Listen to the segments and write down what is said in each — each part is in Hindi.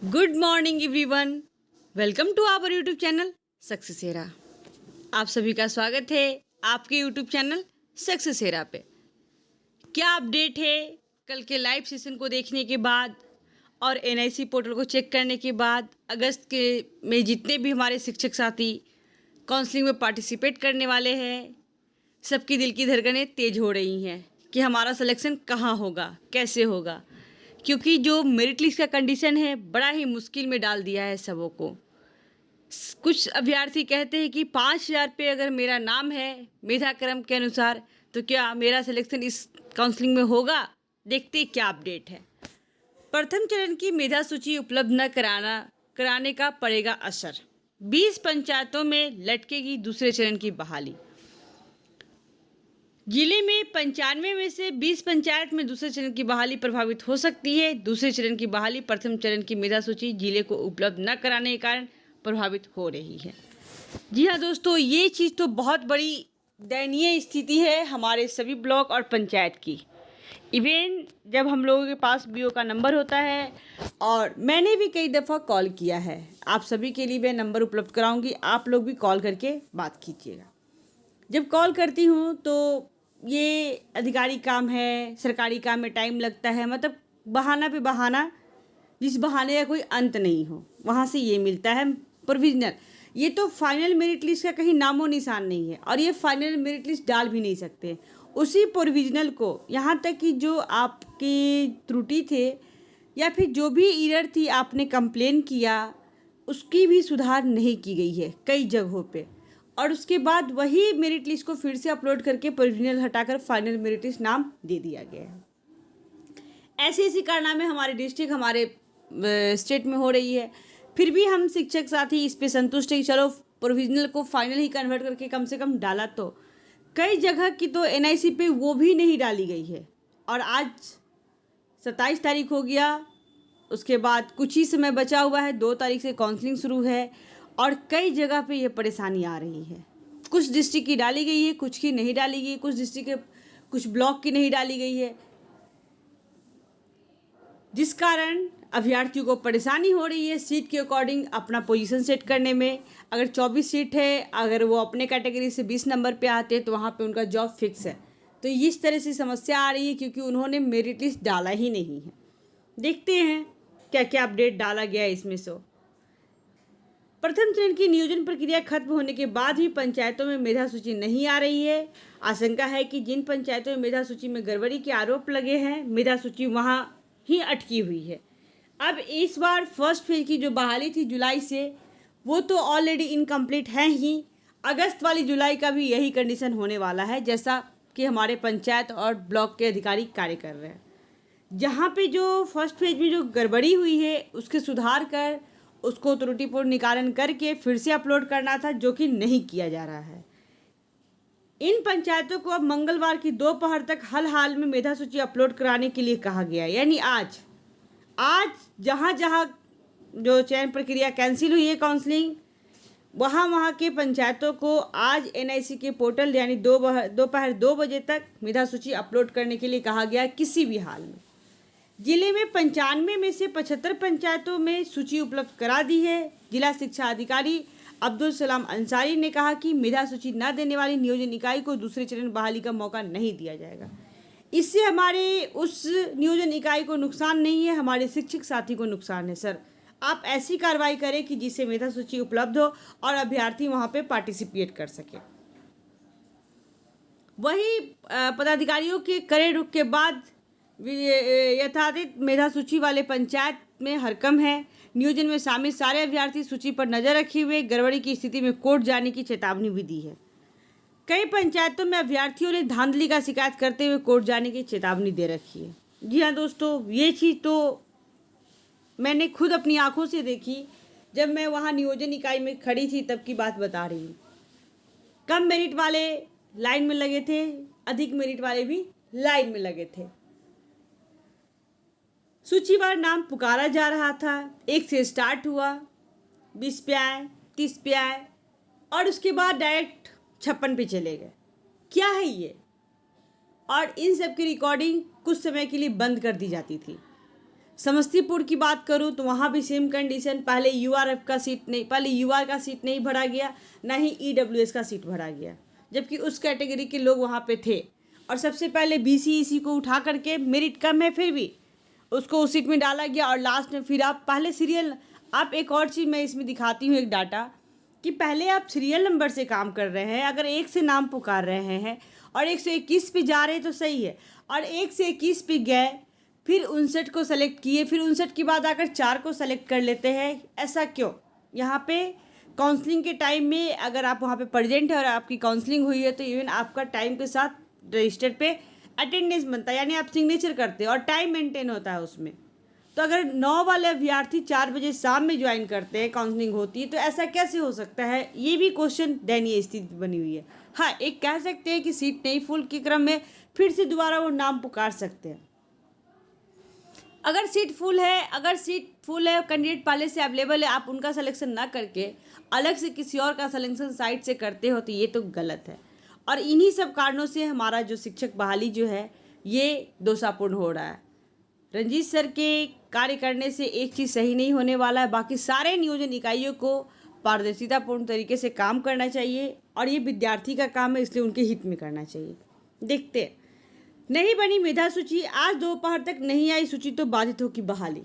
Good morning everyone, welcome to our YouTube channel success हेरा। आप सभी का स्वागत है आपके यूट्यूब चैनल सक्सेस हेरा पे। क्या अपडेट है कल के लाइव सेशन को देखने के बाद और एनआईसी पोर्टल को चेक करने के बाद अगस्त के में जितने भी हमारे शिक्षक साथी काउंसलिंग में पार्टिसिपेट करने वाले हैं, सबकी दिल की धड़कनें तेज हो रही हैं कि हमारा सिलेक्शन कहाँ होगा, कैसे होगा, क्योंकि जो मेरिट लिस्ट का कंडीशन है बड़ा ही मुश्किल में डाल दिया है सबों को। कुछ अभ्यर्थी कहते हैं कि 5,000 पे अगर मेरा नाम है मेधा क्रम के अनुसार तो क्या मेरा सिलेक्शन इस काउंसलिंग में होगा। देखते क्या अपडेट है। प्रथम चरण की मेधा सूची उपलब्ध न कराने का पड़ेगा असर। 20 पंचायतों में लटकेगी दूसरे चरण की बहाली। जिले में 95 में से 20 पंचायत में दूसरे चरण की बहाली प्रभावित हो सकती है। दूसरे चरण की बहाली प्रथम चरण की मेधा सूची जिले को उपलब्ध न कराने के कारण प्रभावित हो रही है। जी हाँ दोस्तों, ये चीज़ तो बहुत बड़ी दयनीय स्थिति है हमारे सभी ब्लॉक और पंचायत की। इवन जब हम लोगों के पास बीओ का नंबर होता है, और मैंने भी कई दफ़ा कॉल किया है, आप सभी के लिए मैं नंबर उपलब्ध कराऊंगी, आप लोग भी कॉल करके बात कीजिएगा। जब कॉल करती हूँ तो ये अधिकारी काम है, सरकारी काम में टाइम लगता है, मतलब बहाना पे बहाना, जिस बहाने का कोई अंत नहीं हो, वहाँ से ये मिलता है प्रोविजनल। ये तो फाइनल मेरिट लिस्ट का कहीं नामो निशान नहीं है, और ये फाइनल मेरिट लिस्ट डाल भी नहीं सकते। उसी प्रोविजनल को, यहाँ तक कि जो आपकी त्रुटि थे या फिर जो भी एरर थी आपने कंप्लेन किया, उसकी भी सुधार नहीं की गई है कई जगहों पे, और उसके बाद वही मेरिट लिस्ट को फिर से अपलोड करके प्रोविजनल हटाकर फाइनल मेरिट लिस्ट नाम दे दिया गया है। ऐसी ऐसी कारनामे हमारे डिस्ट्रिक्ट, हमारे स्टेट में हो रही है। फिर भी हम शिक्षक साथी इस पे संतुष्ट है कि चलो प्रोविजनल को फाइनल ही कन्वर्ट करके कम से कम डाला। तो कई जगह की तो एनआईसी पे वो भी नहीं डाली गई है, और आज 27 तारीख हो गया, उसके बाद कुछ ही समय बचा हुआ है, 2 तारीख से काउंसलिंग शुरू है, और कई जगह पे ये परेशानी आ रही है। कुछ डिस्ट्रिक्ट की डाली गई है, कुछ की नहीं डाली गई, कुछ डिस्ट्रिक्ट के कुछ ब्लॉक की नहीं डाली गई है, जिस कारण अभ्यर्थियों को परेशानी हो रही है सीट के अकॉर्डिंग अपना पोजीशन सेट करने में। अगर 24 सीट है, अगर वो अपने कैटेगरी से 20 नंबर पे आते हैं तो वहाँ पे उनका जॉब फिक्स है। तो इस तरह से समस्या आ रही है क्योंकि उन्होंने मेरिट लिस्ट डाला ही नहीं है। देखते हैं क्या क्या अपडेट डाला गया है इसमें से। प्रथम चरण की नियोजन प्रक्रिया खत्म होने के बाद भी पंचायतों में मेधा सूची नहीं आ रही है। आशंका है कि जिन पंचायतों में मेधा सूची में गड़बड़ी के आरोप लगे हैं, मेधा सूची वहां ही अटकी हुई है। अब इस बार फर्स्ट फेज की जो बहाली थी जुलाई से, वो तो ऑलरेडी इनकम्प्लीट है ही। अगस्त वाली जुलाई का भी यही कंडीशन होने वाला है, जैसा कि हमारे पंचायत और ब्लॉक के अधिकारी कार्य कर रहे हैं। जहाँ पे जो फर्स्ट फेज में जो गड़बड़ी हुई है उसके सुधार कर उसको त्रुटिपूर्ण निकारण करके फिर से अपलोड करना था, जो कि नहीं किया जा रहा है। इन पंचायतों को अब मंगलवार की दोपहर तक हाल में मेधा सूची अपलोड कराने के लिए कहा गया है। यानी आज जहाँ जहाँ जो चयन प्रक्रिया कैंसिल हुई है काउंसलिंग, वहाँ के पंचायतों को आज एनआईसी के पोर्टल यानी दोपहर 2 बजे तक मेधा सूची अपलोड करने के लिए कहा गया है किसी भी हाल में। जिले में 95 में से 75 पंचायतों में सूची उपलब्ध करा दी है। जिला शिक्षा अधिकारी अब्दुल सलाम अंसारी ने कहा कि मेधा सूची न देने वाली नियोजन इकाई को दूसरे चरण बहाली का मौका नहीं दिया जाएगा। इससे हमारे उस नियोजन इकाई को नुकसान नहीं है, हमारे शिक्षक साथी को नुकसान है। सर, आप ऐसी कार्रवाई करें कि जिससे मेधा सूची उपलब्ध हो और अभ्यर्थी वहाँ पे पार्टिसिपेट कर सके। वही पदाधिकारियों के कड़े रुख के बाद यथातीत मेधा सूची वाले पंचायत में हरकम है। नियोजन में शामिल सारे अभ्यर्थी सूची पर नजर रखे हुए गड़बड़ी की स्थिति में कोर्ट जाने की चेतावनी भी दी है। कई पंचायतों में अभ्यर्थियों ने धांधली का शिकायत करते हुए कोर्ट जाने की चेतावनी दे रखी है। जी हाँ दोस्तों, ये चीज़ तो मैंने खुद अपनी आंखों से देखी जब मैं वहाँ नियोजन इकाई में खड़ी थी, तब की बात बता रही हूँ। कम मेरिट वाले लाइन में लगे थे, अधिक मेरिट वाले भी लाइन में लगे थे। सूचीवार नाम पुकारा जा रहा था। 1 से स्टार्ट हुआ, 20 पे आए, 30 पे आए, और उसके बाद डायरेक्ट 56 पे चले गए। क्या है ये? और इन सब की रिकॉर्डिंग कुछ समय के लिए बंद कर दी जाती थी। समस्तीपुर की बात करूं तो वहाँ भी सेम कंडीशन, पहले यूआरएफ का सीट नहीं, पहले यूआर का सीट नहीं भरा गया, ना ही ईडब्ल्यूएस का सीट भरा गया, जबकि उस कैटेगरी के लोग वहाँ पे थे। और सबसे पहले बीसीईसी को उठा करके, मेरिट कम है फिर भी उसको उस सीट में डाला गया, और लास्ट में फिर आप पहले सीरियल, आप एक और चीज़ मैं इसमें दिखाती हूँ एक डाटा, कि पहले आप सीरियल नंबर से काम कर रहे हैं, अगर 1 से नाम पुकार रहे हैं और 121 पे जा रहे हैं तो सही है, और 1 से 21 पे गए, फिर 59 को सेलेक्ट किए, फिर 59 के बाद आकर 4 को सेलेक्ट कर लेते हैं, ऐसा क्यों? यहाँ पे काउंसलिंग के टाइम में अगर आप वहाँ पे प्रेजेंट है और आपकी काउंसलिंग हुई है तो इवन आपका टाइम के साथ रजिस्टर पे अटेंडेंस बनता है, यानी आप सिग्नेचर करते हैं और टाइम मेंटेन होता है उसमें। तो अगर 9 वाले अभ्यर्थी 4 बजे शाम में ज्वाइन करते हैं, काउंसलिंग होती है, तो ऐसा कैसे हो सकता है? ये भी क्वेश्चन दयनीय स्थिति बनी हुई है। हाँ, एक कह सकते हैं कि सीट नहीं फुल के क्रम में फिर से दोबारा वो नाम पुकार सकते हैं। अगर सीट फुल है, कैंडिडेट पहले से अवेलेबल है, आप उनका सिलेक्शन ना करके अलग से किसी और का सिलेक्शन साइट से करते हो तो ये तो गलत है। और इन्हीं सब कारणों से हमारा जो शिक्षक बहाली जो है ये दोषापूर्ण हो रहा है। रंजीत सर के कार्य करने से एक चीज़ सही नहीं होने वाला है, बाकी सारे नियोजन इकाइयों को पारदर्शितापूर्ण तरीके से काम करना चाहिए, और ये विद्यार्थी का काम है, इसलिए उनके हित में करना चाहिए। देखते हैं, नहीं बनी मेधा सूची, आज दोपहर तक नहीं आई सूची तो बाधित होगी बहाली।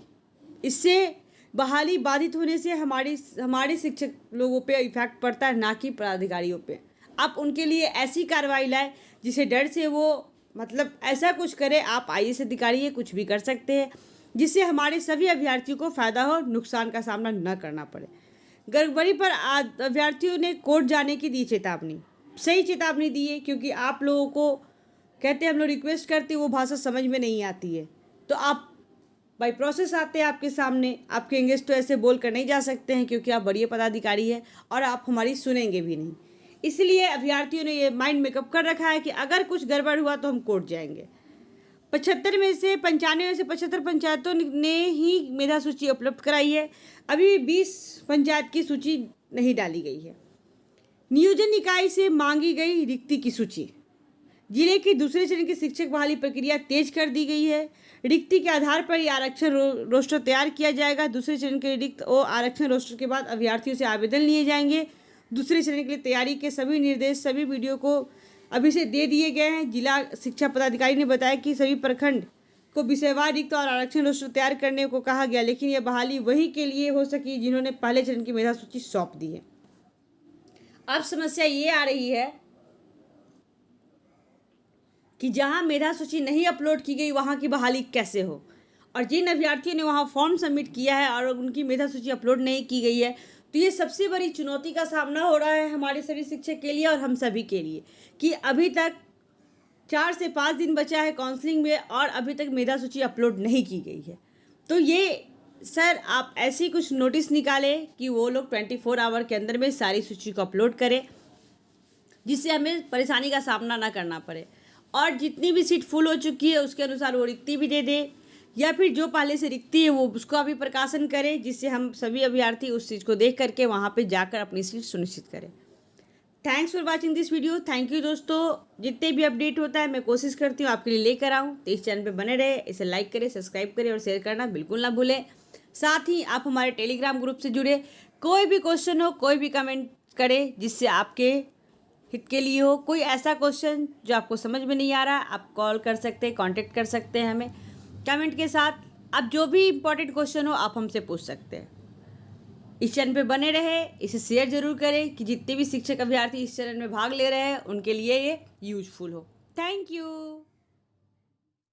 इससे बहाली बाधित होने से हमारे शिक्षक लोगों पे इफेक्ट पड़ता है, ना कि पदाधिकारियों पे। आप उनके लिए ऐसी कार्रवाई लाए जिसे डर से वो मतलब ऐसा कुछ करे, आप आईएएस अधिकारी है, कुछ भी कर सकते हैं, जिससे हमारे सभी अभ्यर्थियों को फ़ायदा हो, नुकसान का सामना न करना पड़े। गड़बड़ी पर अभ्यर्थियों ने कोर्ट जाने की दी चेतावनी, सही चेतावनी दी है, क्योंकि आप लोगों को कहते हैं हम लोग रिक्वेस्ट करते हैं, वो भाषा समझ में नहीं आती है, तो आप बाई प्रोसेस आते हैं आपके सामने, आपके एंगेज तो ऐसे बोल कर नहीं जा सकते हैं, क्योंकि आप बड़े पदाधिकारी हैं और आप हमारी सुनेंगे भी नहीं। इसलिए अभ्यर्थियों ने ये माइंड मेकअप कर रखा है कि अगर कुछ गड़बड़ हुआ तो हम कोर्ट जाएंगे। 95 में से 75 पंचायतों ने ही मेधा सूची उपलब्ध कराई है, अभी 20 पंचायत की सूची नहीं डाली गई है। नियोजन इकाई से मांगी गई रिक्ति की सूची, जिले के दूसरे चरण की शिक्षक बहाली प्रक्रिया तेज कर दी गई है। रिक्ति के आधार पर ही आरक्षण रोस्टर तैयार किया जाएगा। दूसरे चरण के रिक्त और आरक्षण रोस्टर के बाद अभ्यर्थियों से आवेदन लिए जाएंगे। दूसरे चरण के लिए तैयारी के सभी निर्देश सभी वीडियो को अभी से दे दिए गए हैं। जिला शिक्षा पदाधिकारी ने बताया कि सभी प्रखंड को विषयवार रिक्त और आरक्षण रोस्टर तैयार करने को कहा गया, लेकिन यह बहाली वही के लिए हो सकी जिन्होंने पहले चरण की मेधा सूची सौंप दी है। अब समस्या ये आ रही है कि जहां मेधा सूची नहीं अपलोड की गई वहां की बहाली कैसे हो, और जिन अभ्यर्थियों ने वहां फॉर्म सबमिट किया है और उनकी मेधा सूची अपलोड नहीं की गई है, तो ये सबसे बड़ी चुनौती का सामना हो रहा है हमारे सभी शिक्षक के लिए और हम सभी के लिए, कि अभी तक 4 से 5 दिन बचा है काउंसलिंग में और अभी तक मेधा सूची अपलोड नहीं की गई है। तो ये सर आप ऐसी कुछ नोटिस निकालें कि वो लोग 24 आवर के अंदर में सारी सूची को अपलोड करें, जिससे हमें परेशानी का सामना ना करना पड़े, और जितनी भी सीट फुल हो चुकी है उसके अनुसार वो रिक्ति भी दे दे, या फिर जो पहले से रिक्ति है वो उसका भी प्रकाशन करें, जिससे हम सभी अभ्यर्थी उस चीज़ को देख करके वहाँ पे जाकर अपनी सीट सुनिश्चित करें। Thanks for watching this video. Thank you दोस्तों। जितने भी अपडेट होता है मैं कोशिश करती हूँ आपके लिए लेकर आऊँ, तो इस चैनल पे बने रहे, इसे लाइक करें, सब्सक्राइब करें और शेयर करना बिल्कुल ना भूलें। साथ ही आप हमारे टेलीग्राम ग्रुप से जुड़े, कोई भी क्वेश्चन हो कोई भी कमेंट करें जिससे आपके हित के लिए हो। कोई ऐसा क्वेश्चन जो आपको समझ में नहीं आ रहा, आप कॉल कर सकते हैं, कॉन्टेक्ट कर सकते हैं हमें कमेंट के साथ। आप जो भी इंपॉर्टेंट क्वेश्चन हो आप हमसे पूछ सकते हैं। इस चैनल पे बने रहे, इसे शेयर जरूर करें कि जितने भी शिक्षक अभ्यर्थी इस चैनल में भाग ले रहे हैं उनके लिए ये यूजफुल हो। Thank you.